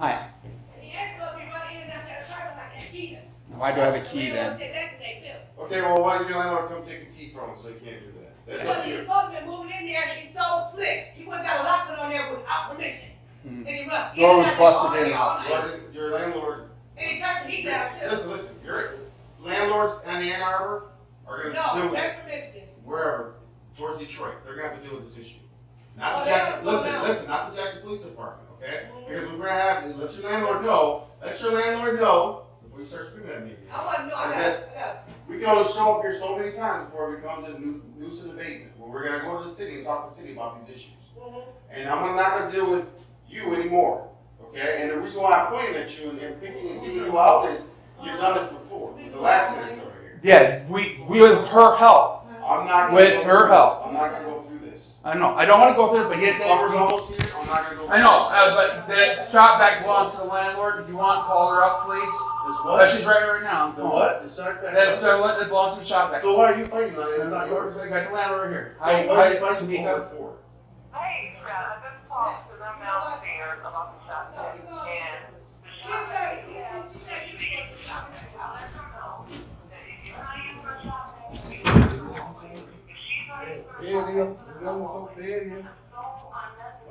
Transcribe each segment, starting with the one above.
Hi. He asked for me running in and out that apartment like that key. Why do I have a key then? Okay, well, why did your landlord come take the key from him so he can't do that? That's Because up to he's you. supposed to be moving in there and he's so slick. He wouldn't got a lock on there without permission. And he rushed Door was and out busted there in. all night. Why didn't your landlord? And he turned the heat down too. Listen, your landlords in Ann Arbor are gonna No, deal with that's from Michigan. wherever, towards Detroit. They're gonna have to deal with this issue. Not Oh, the they Jackson, don't slow down. listen, not the Jackson Police Department, okay? Because we're gonna have, let your landlord know before you start screaming at me. I want to know. I Is got We can only show up here so many times before it becomes a nuisance abatement, where we're gonna go to the city and talk to the city about these issues. And I'm not gonna deal with you anymore, okay? And the reason why I'm pointing at you and picking and seeing you out is, you've done this before, with the last tenants over here. Yeah, we with her help. I'm not gonna With go her through help. this. I'm not gonna go through this. I know. I don't want to go through it, but yes. Summer's almost here, I'm not gonna go through I know, but the shop back belongs to the landlord. If you want, call her up, please. This She's what? right now. On the The phone. what? The shut back? That belongs to the shop back. So why are you fighting on it? It's not yours. I got the landlord here. So what are you Hi, fighting Tamika. for? Hey, Brad, I've been talking to them downstairs about the shop back, and the shop back, I'll let them know that if you're not using the shop back, if she's not using the shop back, So bad here. so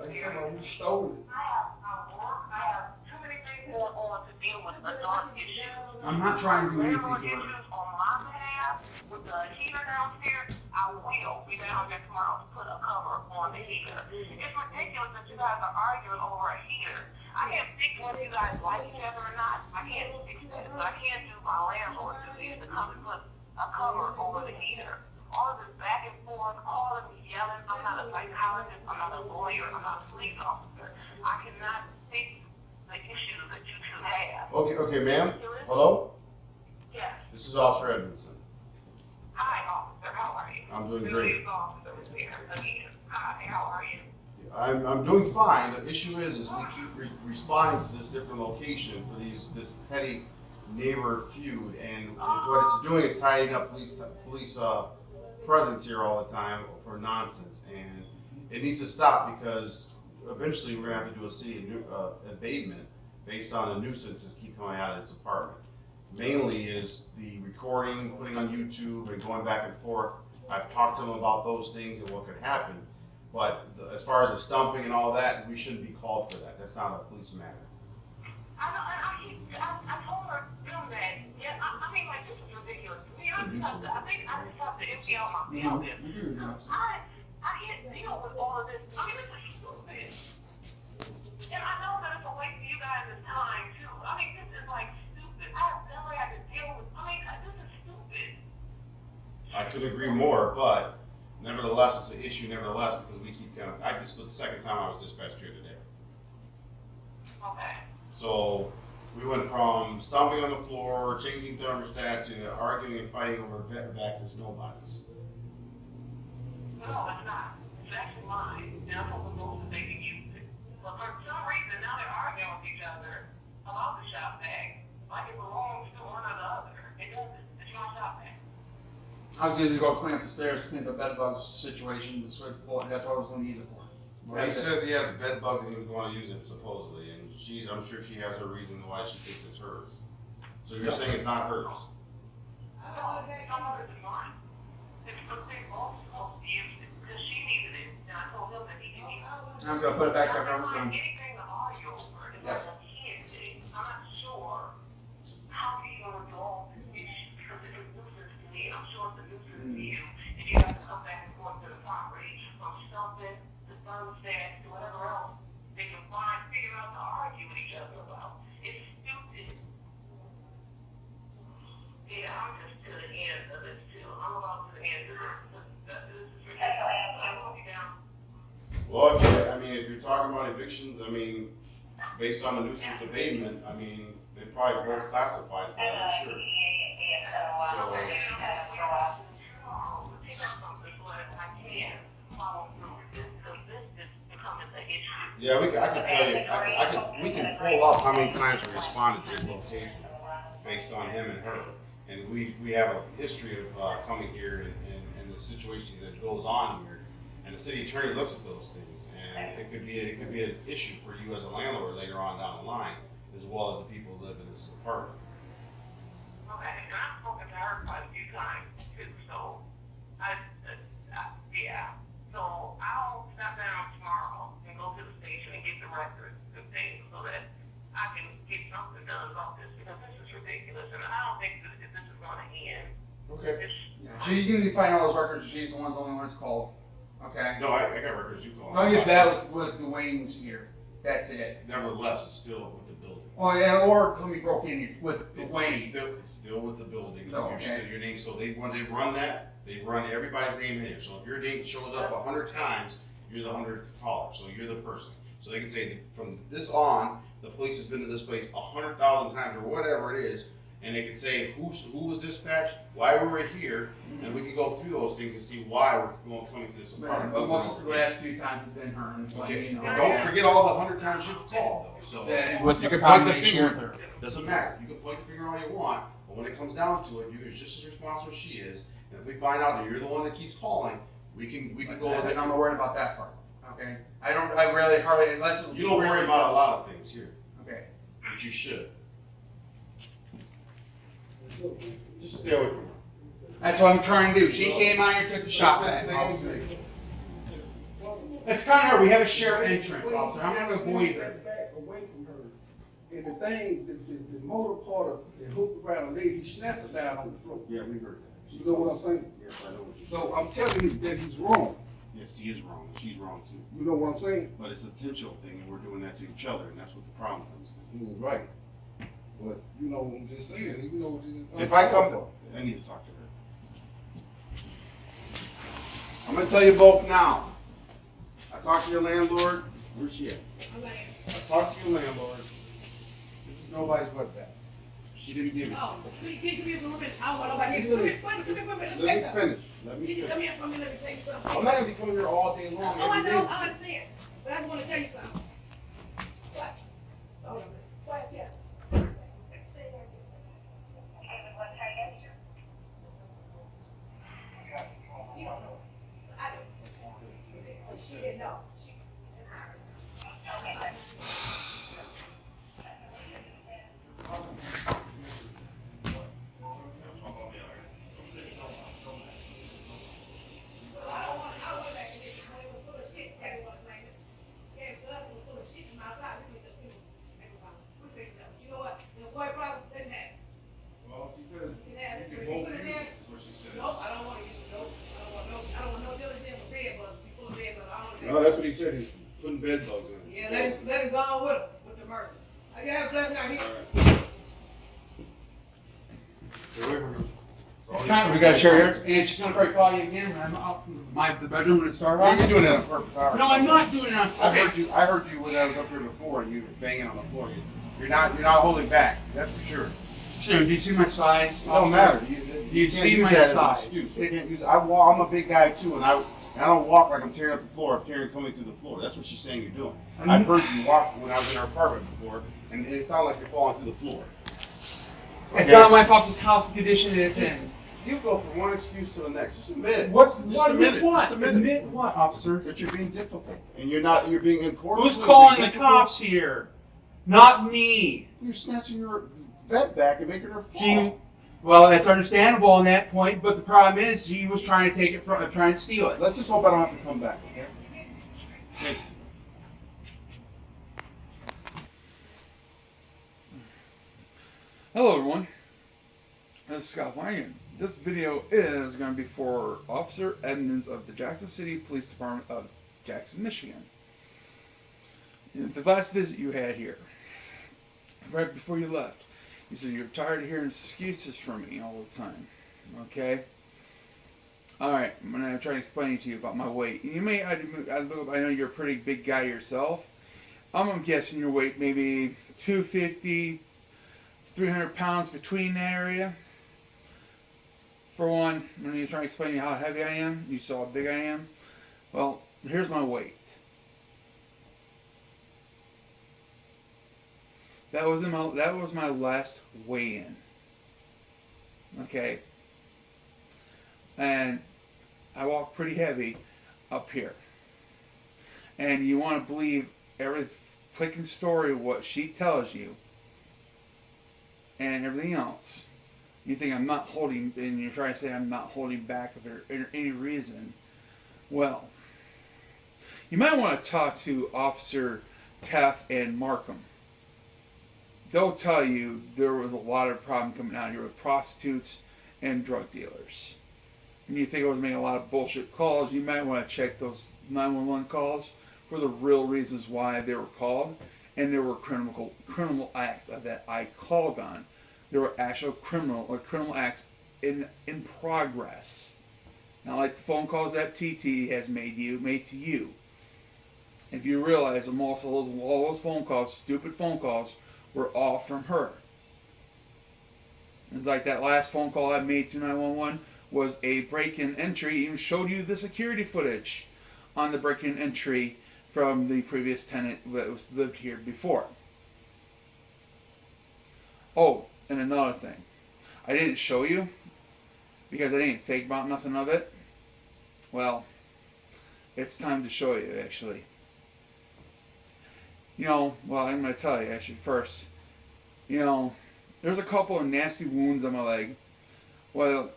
unnecessary. We stole it. I have too many things going on to deal with adult issues. I'm not trying to do anything Landlord to her. issues on my behalf with the heater downstairs, I will be down there tomorrow to put a cover on the heater. It's ridiculous that you guys are arguing over a heater. I can't fix whether you guys like each other or not. I can't fix that. But I can't do my landlord duties to come and put a cover over the heater. All of this back and forth, calling me, yelling. I'm not a psychologist. I'm not a lawyer. I'm not a police officer. I cannot fix the issues that you two have. Okay, ma'am. Hello? Yes. This is Officer Edmondson. Hi, officer. How are you? I'm doing Police great. officer is here again. Hi, how are you? I'm doing fine. The issue is we keep responding to this different location for this petty neighbor feud, and what it's doing is tidying up police presence here all the time for nonsense, and it needs to stop because eventually we're gonna have to do a city abatement based on the nuisances keep coming out of this apartment. Mainly is the recording, putting on YouTube, and going back and forth. I've talked to them about those things and what could happen, but as far as the stumping and all that, we shouldn't be called for that. That's not a police matter. I told her them that. Yeah, I mean, like, this is ridiculous. To me, I think I just have to empty out my building. I can't deal with all of this. I mean, this is stupid. And I know that it's a waste of you guys' time, too. I mean, this is, like, stupid. I have never had to deal with, I mean, this is stupid. I could agree more, but nevertheless, it's an issue nevertheless because we keep coming. This is the second time I was dispatched here today. Okay. So we went from stomping on the floor, changing thermostat, to arguing and fighting over vacuous nobodies. No, it's not. It's actually mine. And I'm supposed to they can use it. But for some reason, now they're arguing with each other about the shop bag. Like it belongs to one or the other. It doesn't. It's my shop bag. I was going to go clean up the stairs, clean up the bed bugs situation. That's what I was going to use it for. He says he has bed bugs and he was going to use it supposedly, and I'm sure she has her reason why she thinks it's hers. So you're saying it's not hers? No, it's mine. It's supposed to use it because she needed it, and I told him that he can use it. I was going to put it back there. I was I'm going to. anything to argue over. It's like a kid thing. I'm not sure how he's going to resolve this issue because it's a nuisance to me. I'm sure it's a nuisance to you. And you have to come back and forth to the property from something to thermostat to whatever else they can figure out to argue with each other about. It's stupid. Yeah, I'm just to the end of this too. I'm about to the end of this. This is ridiculous. I won't be down. Well, if you're talking about evictions, based on the nuisance abatement, they probably both classified for that, I'm sure. Yeah, I can tell you, we can pull up how many times we responded to this location based on him and her. And we have a history of coming here and the situation that goes on here. And the city attorney looks at those things, and it could be an issue for you as a landlord later on down the line. as well as the people who live in this apartment. Okay, and I've spoken to her quite a few times too, so yeah. So I'll stop down tomorrow and go to the station and get the records and things so that I can get something done about this because this is ridiculous and I don't think this is going to end. Okay. She can find all those records. She's the only one that's called. Okay. No, I got records you called. Oh yeah, that was with Dwayne's here. That's it. Nevertheless, it's still with the building. Oh yeah, or somebody broke in here with Dwayne. It's still with the building. Oh, okay. Your name. So when they run that, they run everybody's name in here. So if your name shows up 100 times, you're the 100th caller. So you're the person. So they can say that from this on, the police has been to this place 100,000 times or whatever it is, and they can say who was dispatched, why we were here, and we can go through those things and see why we're coming to this apartment. But most of the last few times have been her. And Okay. you know, Don't forget all the 100 times you've called though. So what's you the can point the combination finger. with her? Doesn't matter. You can point the finger all you want, but when it comes down to it, you're just as responsible as she is. And if we find out that you're the one that keeps calling, we can go. And I'm not worried about that part. Okay. I really hardly unless You don't worry about a lot of things here, Okay. but you should. Just stay away from her. That's what I'm trying to do. She came out here, took the shot back. Same thing. It's kind of hard. We have a shared entrance, officer. I'm going to avoid it. Back away from her. And the thing, the motor part of the hook around the leg, he snatched her down on the floor. Yeah, we heard that. You know what I'm saying? Yes, I know what you're saying. So I'm telling you that he's wrong. Yes, he is wrong. She's wrong too. You know what I'm saying? But it's a intentional thing, and we're doing that to each other, and that's what the problem comes in. Right. But, you know, I'm just saying, you know, this is. If I come, I need to talk to her. I'm gonna tell you both now. I talked to your landlord. Where's she at? I talked to your landlord. This is nobody's wetback. She didn't give it to Oh, me. can you give me a minute? I don't want nobody here. Come here, let me Let me tell you something. finish. Let me Can you come finish. here for me? Let me tell you something. I'm not gonna be coming here all day long. Oh, I every know, day. I understand. But I just want to tell you something. What? Hold on a minute. What? Yeah. You don't know. I do. But she didn't know. She didn't hire me. Well, I went back and did it when it was full of shit. Daddy wanna claim it. Yeah, it was full of shit from outside. We just picked it up. You know what? The boy problem didn't have. Well, she says You can have it. you If can you both put use it it. in, Is what she says. nope, I don't wanna use it. Nope. I don't want no diligence with bed bugs. Be full of bed bugs. I don't want No, that's what he said. He's putting bed bugs in. Yeah, let him go on with him, with the mercy. I got a blessing out here. Stay away from her. It's kind of, we got to share here, and she's going to probably call you again. I'm out the bedroom when it started Why off. are you doing that on purpose? No, I'm not doing it on I purpose. heard you when I was up here before, and you were banging on the floor. You're not holding back. That's for sure. Sure, do you see my size? It don't matter. You You can't see use my that as an size. excuse. You can't use. I'm a big guy too, and I don't walk like I'm tearing up the floor. I'm tearing coming through the floor. That's what she's saying you're doing. I've heard you walk when I was in our apartment before, and it sounded like you're falling through the floor. It's Okay? not my fault this house is the condition that it's in. You go from one excuse to the next. Just admit it. What's Just what? admit it. What? Just admit it. Admit what, officer? That you're being difficult, and you're being in court. Who's You're calling the difficult. cops here? Not me. You're snatching her bed back and making her fall. She, well, that's understandable on that point, but the problem is she was trying to take it from, trying to steal it. Let's just hope I don't have to come back, okay? Thank you. Hello everyone, this is Scott Flanagan. This video is going to be for Officer Edmondson of the Jackson City Police Department of Jackson, Michigan. The last visit you had here, right before you left, you said you're tired of hearing excuses from me all the time, okay? Alright, I'm going to try to explain to you about my weight. You may, I know you're a pretty big guy yourself. I'm guessing your weight maybe 250, 300 pounds between that area. For one, when you're trying to explain to you how heavy I am, you saw how big I am. Well, here's my weight. That was my last weigh-in. Okay. And I walk pretty heavy up here. And you want to believe every flicking story of what she tells you, and everything else. You think I'm not holding, and you're trying to say I'm not holding back for any reason. Well, you might want to talk to Officer Taft and Markham. They'll tell you there was a lot of problem coming out here with prostitutes and drug dealers. And you think I was making a lot of bullshit calls, you might want to check those 911 calls for the real reasons why they were called. And there were criminal acts that I called on. There were actual criminal acts in progress. Not like the phone calls that TT has made to you. If you realize that all those phone calls, stupid phone calls, were all from her. It's like that last phone call I made to 911 was a break-in entry. Even showed you the security footage on the break-in entry from the previous tenant that was lived here before. Oh, and another thing. I didn't show you because I didn't think about nothing of it. Well, it's time to show you, actually. I'm going to tell you, actually, first. There's a couple of nasty wounds on my leg. Well,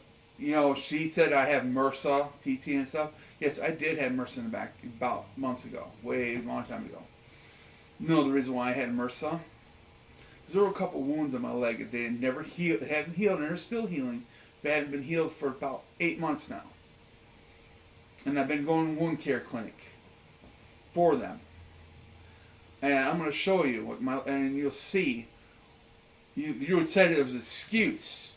she said I have MRSA, TT and stuff. Yes, I did have MRSA in the back about months ago, way a long time ago. The reason why I had MRSA? Because there were a couple of wounds on my leg that they had never healed, they haven't healed, and they're still healing. They haven't been healed for about 8 months now. And I've been going to wound care clinic for them. And I'm going to show you and you'll see. You would say it was an excuse.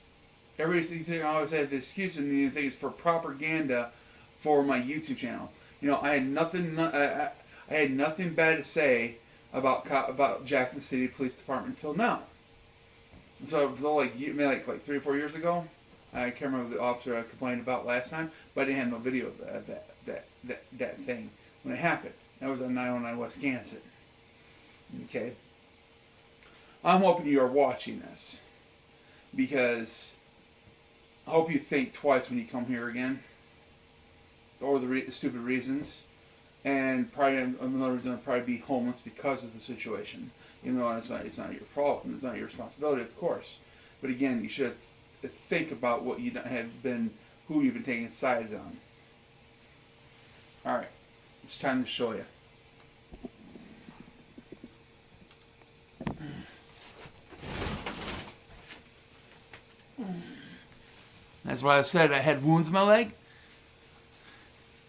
Everybody thinks I always had the excuse, and you think it's for propaganda for my YouTube channel. I had nothing. I had nothing bad to say about Jackson City Police Department until now. So it was all like 3 or 4 years ago. I can't remember the officer I complained about last time, but I didn't have no video of that thing when it happened. That was on 909 West Gansett. Okay. I'm hoping you are watching this because I hope you think twice when you come here again, or the stupid reasons, and probably another reason I'll probably be homeless because of the situation. Even though it's not your problem, it's not your responsibility, of course. But again, you should think about what you have been, who you've been taking sides on. All right, it's time to show you. That's why I said I had wounds in my leg.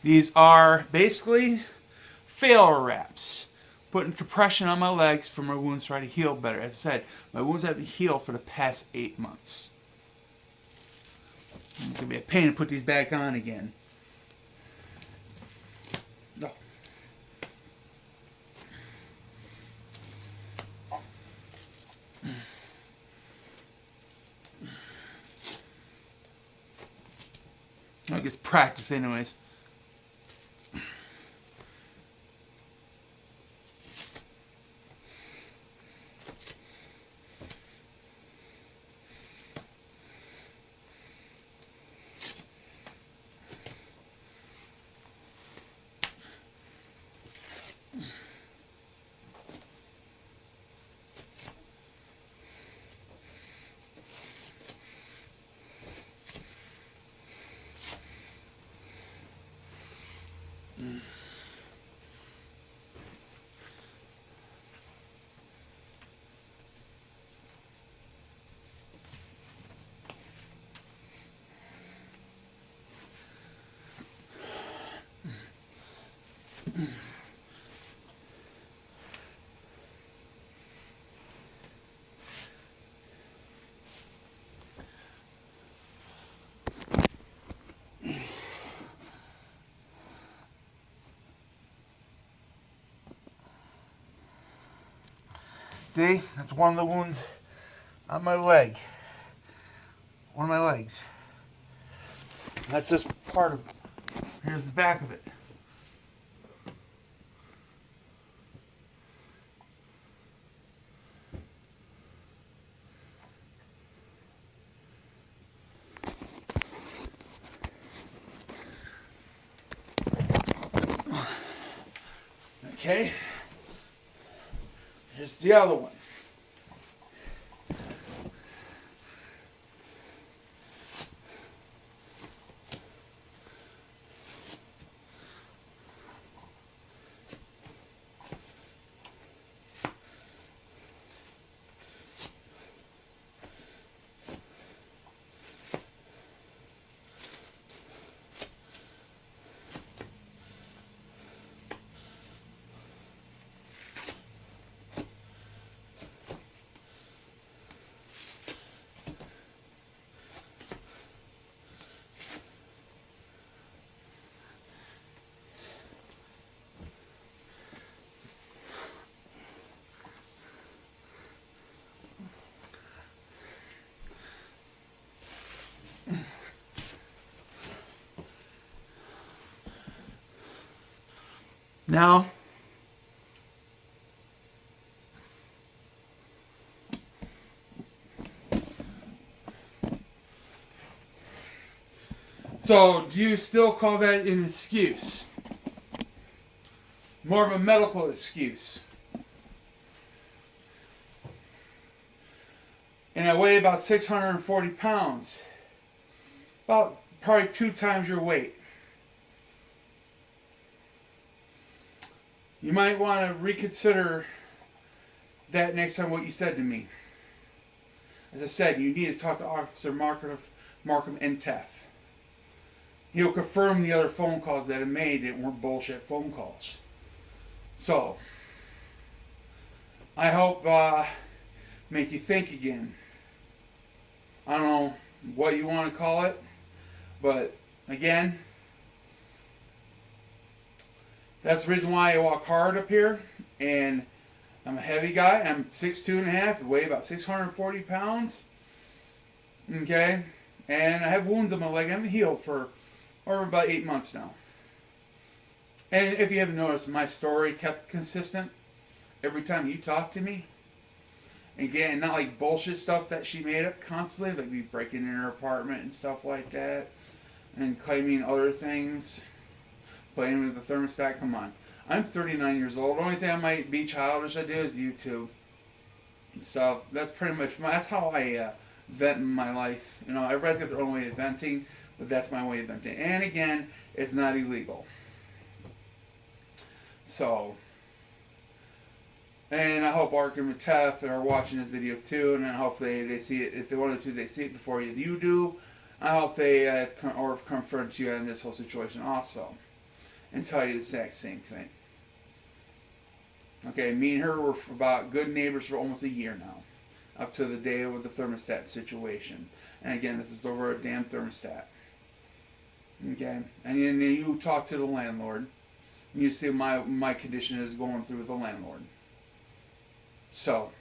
These are basically failure wraps. Putting compression on my legs for my wounds to try to heal better. As I said, my wounds haven't healed for the past 8 months. It's going to be a pain to put these back on again. No. I guess practice anyways. See, that's one of the wounds on my leg. One of my legs. That's just part of it. Here's the back of it. Okay. Here's the other one. Now, so do you still call that an excuse? More of a medical excuse. And I weigh about 640 pounds. About probably 2 times your weight. You might want to reconsider that next time what you said to me. As I said, you need to talk to Officer Markham and Teff. He'll confirm the other phone calls that I made that weren't bullshit phone calls. So, I hope make you think again. I don't know what you want to call it, but again, that's the reason why I walk hard up here, and I'm a heavy guy. I'm 6'2" and a half, weigh about 640 pounds. Okay, and I have wounds on my leg. I haven't healed for over about 8 months now. And if you haven't noticed, my story kept consistent every time you talk to me. Again, not like bullshit stuff that she made up constantly, like me breaking in her apartment and stuff like that, and claiming other things, playing with the thermostat. Come on, I'm 39 years old. The only thing I might be childish I do is YouTube and stuff. That's pretty much that's how I vent in my life. You know, everybody's got their own way of venting, but that's my way of venting. And again, it's not illegal. So. And I hope Arkham and Teff are watching this video too, and I hope they see it. If they wanted to, they see it before you do. I hope they confront you in this whole situation also, and tell you the exact same thing. Okay, me and her were about good neighbors for almost a year now, up to the day of the thermostat situation. And again, this is over a damn thermostat. Okay, and then you talk to the landlord, and you see my condition is going through with the landlord. So,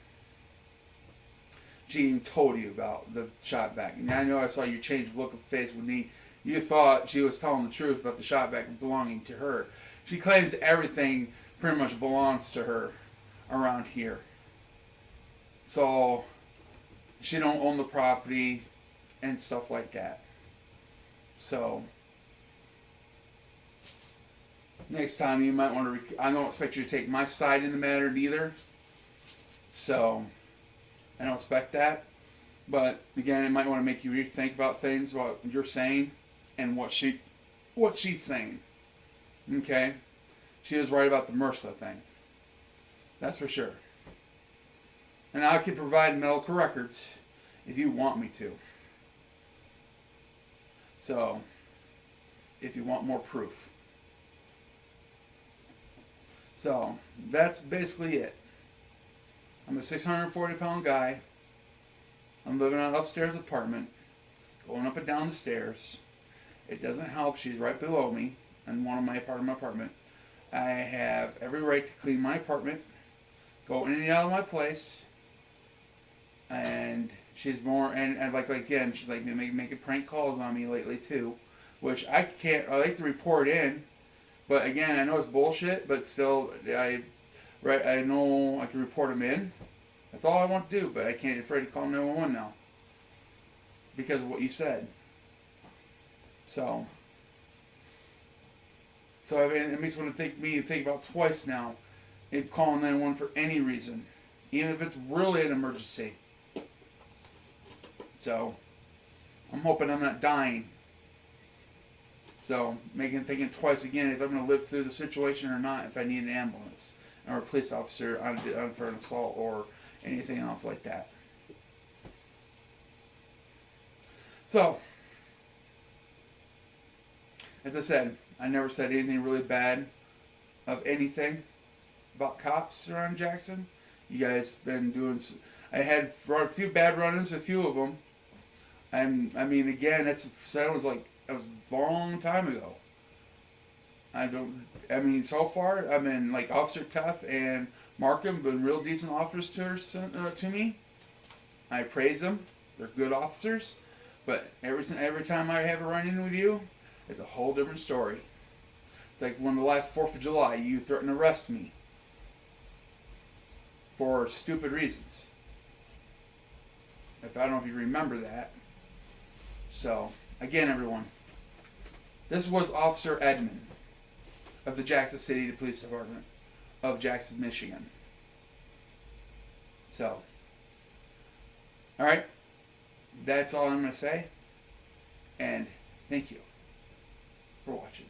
she even told you about the shot back. And I know I saw you change the look of face with me. You thought she was telling the truth about the shot back belonging to her. She claims everything pretty much belongs to her around here. So, she don't own the property and stuff like that. So, next time you might want to... I don't expect you to take my side in the matter either. So, I don't expect that. But, again, it might want to make you rethink about things, what you're saying, and what she's saying. Okay? She was right about the MRSA thing. That's for sure. And I can provide medical records if you want me to. So, if you want more proof. So, that's basically it. I'm a 640-pound guy. I'm living in an upstairs apartment, going up and down the stairs. It doesn't help. She's right below me in one of my apartment. I have every right to clean my apartment, go in and out of my place, and she's more, and like again, she's like making prank calls on me lately too, which I can't. I like to report in, but again, I know it's bullshit, but still, I know I can report them in. That's all I want to do, but I can't. Afraid to call 911 now because of what you said. So I mean, it makes me want to think about twice now if calling 911 for any reason, even if it's really an emergency. So I'm hoping I'm not dying. So thinking twice again if I'm going to live through the situation or not, if I need an ambulance or a police officer for an assault or anything else like that. So, as I said, I never said anything really bad of anything about cops around Jackson. You guys been doing... I had a few bad run-ins with a few of them. And, I mean, again, that was a long time ago. So far, I mean, like Officer Teff and Markham been real decent officers to me. I praise them. They're good officers. But every time I have a run-in with you, it's a whole different story. It's like when the last 4th of July, you threatened to arrest me for stupid reasons. I don't know if you remember that. So, again, everyone, this was Officer Edmond of the Jackson City Police Department of Jackson, Michigan. So, alright, that's all I'm going to say. And thank you for watching.